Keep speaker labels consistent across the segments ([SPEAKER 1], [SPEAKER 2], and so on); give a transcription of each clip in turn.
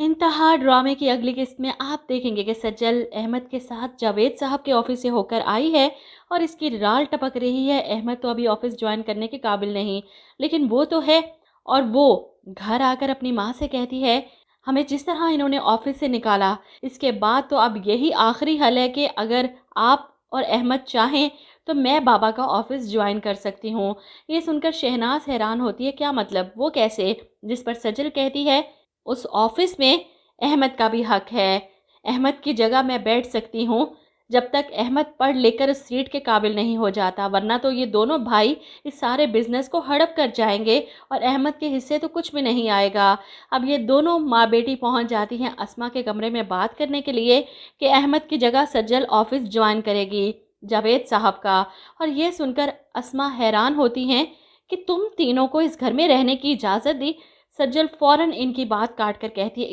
[SPEAKER 1] इंतहा ड्रामे की अगली किस्त में आप देखेंगे कि सज्जल अहमद के साथ जावेद साहब के ऑफिस से होकर आई है और इसकी राल टपक रही है। अहमद तो अभी ऑफिस ज्वाइन करने के काबिल नहीं, लेकिन वो तो है। और वो घर आकर अपनी माँ से कहती है, हमें जिस तरह इन्होंने ऑफिस से निकाला, इसके बाद तो अब यही आखिरी हल है कि अगर आप और अहमद चाहें तो मैं बाबा का ऑफिस ज्वाइन कर सकती हूँ। ये सुनकर शहनाज हैरान होती है, क्या मतलब, वो कैसे? जिस पर सज्जल कहती है, उस ऑफिस में अहमद का भी हक है। अहमद की जगह मैं बैठ सकती हूँ जब तक अहमद पढ़ लेकर उस सीट के काबिल नहीं हो जाता, वरना तो ये दोनों भाई इस सारे बिजनेस को हड़प कर जाएंगे और अहमद के हिस्से तो कुछ भी नहीं आएगा। अब ये दोनों माँ बेटी पहुँच जाती हैं अस्मा के कमरे में बात करने के लिए कि अहमद की जगह सज्जल ऑफिस ज्वाइन करेगी जावेद साहब का। और ये सुनकर अस्मा हैरान होती हैं कि तुम तीनों को इस घर में रहने की इजाज़त दी। सज्जल फौरन इनकी बात काट कर कहती है,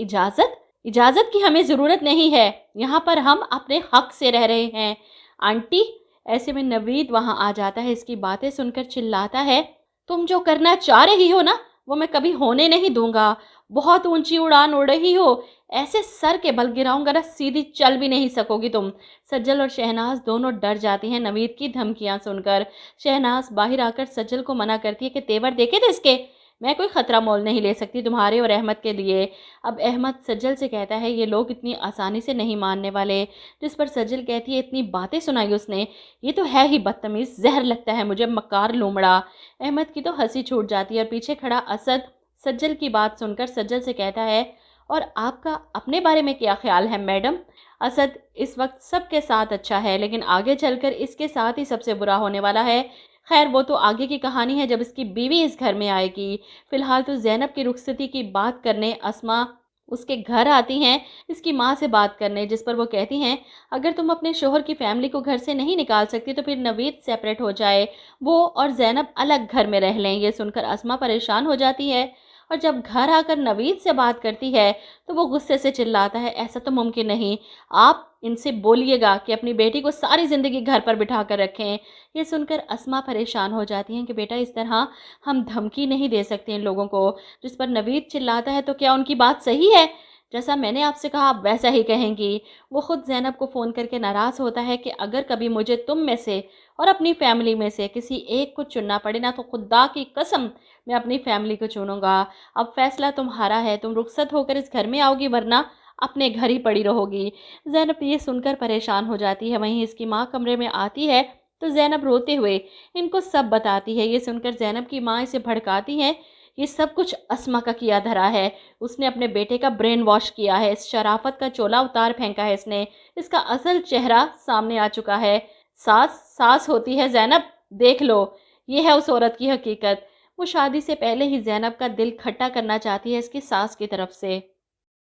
[SPEAKER 1] इजाज़त की हमें ज़रूरत नहीं है, यहाँ पर हम अपने हक से रह रहे हैं आंटी। ऐसे में नवीद वहाँ आ जाता है, इसकी बातें सुनकर चिल्लाता है, तुम जो करना चाह रही हो ना, वो मैं कभी होने नहीं दूंगा। बहुत ऊंची उड़ान उड़ रही हो, ऐसे सर के बल गिराऊंगा ना, सीधी चल भी नहीं सकोगी तुम। सज्जल और शहनाज दोनों डर जाती हैं नवीद की धमकियां सुनकर। शहनाज बाहर आकर सज्जल को मना करती है कि तेवर देखे थे इसके, मैं कोई ख़तरा मोल नहीं ले सकती तुम्हारे और अहमद के लिए। अब अहमद सज्जल से कहता है, ये लोग इतनी आसानी से नहीं मानने वाले। जिस पर सज्जल कहती है, इतनी बातें सुनाई उसने, ये तो है ही बदतमीज़, जहर लगता है मुझे, मक्कार लोमड़ा। अहमद की तो हंसी छूट जाती है और पीछे खड़ा असद सज्जल की बात सुनकर सज्जल से कहता है, और आपका अपने बारे में क्या ख्याल है मैडम? असद इस वक्त सबके साथ अच्छा है, लेकिन आगे चलकर इसके साथ ही सबसे बुरा होने वाला है। खैर वो तो आगे की कहानी है, जब इसकी बीवी इस घर में आएगी। फ़िलहाल तो ज़ैनब की रुखसती की बात करने अस्मा उसके घर आती हैं इसकी माँ से बात करने, जिस पर वो कहती हैं, अगर तुम अपने शोहर की फैमिली को घर से नहीं निकाल सकती तो फिर नवीद सेपरेट हो जाए, वो और ज़ैनब अलग घर में रह लें। ये सुनकर अस्मा परेशान हो जाती है और जब घर आकर नवीद से बात करती है तो वो गुस्से से चिल्लाता है, ऐसा तो मुमकिन नहीं, आप इनसे बोलिएगा कि अपनी बेटी को सारी ज़िंदगी घर पर बिठा कर रखें। ये सुनकर अस्मा परेशान हो जाती हैं कि बेटा इस तरह हम धमकी नहीं दे सकते इन लोगों को। जिस पर नवीद चिल्लाता है, तो क्या उनकी बात सही है? जैसा मैंने आपसे कहा आप वैसा ही कहेंगी। वो ख़ुद ज़ैनब को फ़ोन करके नाराज़ होता है कि अगर कभी मुझे तुम में से और अपनी फैमिली में से किसी एक को चुनना पड़े ना, तो खुदा की कसम मैं अपनी फैमिली को चुनूंगा। अब फैसला तुम्हारा है, तुम रुखसत होकर इस घर में आओगी वरना अपने घर ही पड़ी रहोगी। ज़ैनब ये सुनकर परेशान हो जाती है। वहीं इसकी माँ कमरे में आती है तो ज़ैनब रोते हुए इनको सब बताती है। ये सुनकर ज़ैनब की माँ इसे भड़काती है, ये सब कुछ अस्मा का किया धरा है, उसने अपने बेटे का ब्रेन वॉश किया है, इस शराफत का चोला उतार फेंका है इसने, इसका असल चेहरा सामने आ चुका है। सास होती है ज़ैनब, देख लो, ये है उस औरत की हकीकत। वो शादी से पहले ही ज़ैनब का दिल खट्टा करना चाहती है इसकी सास की तरफ से।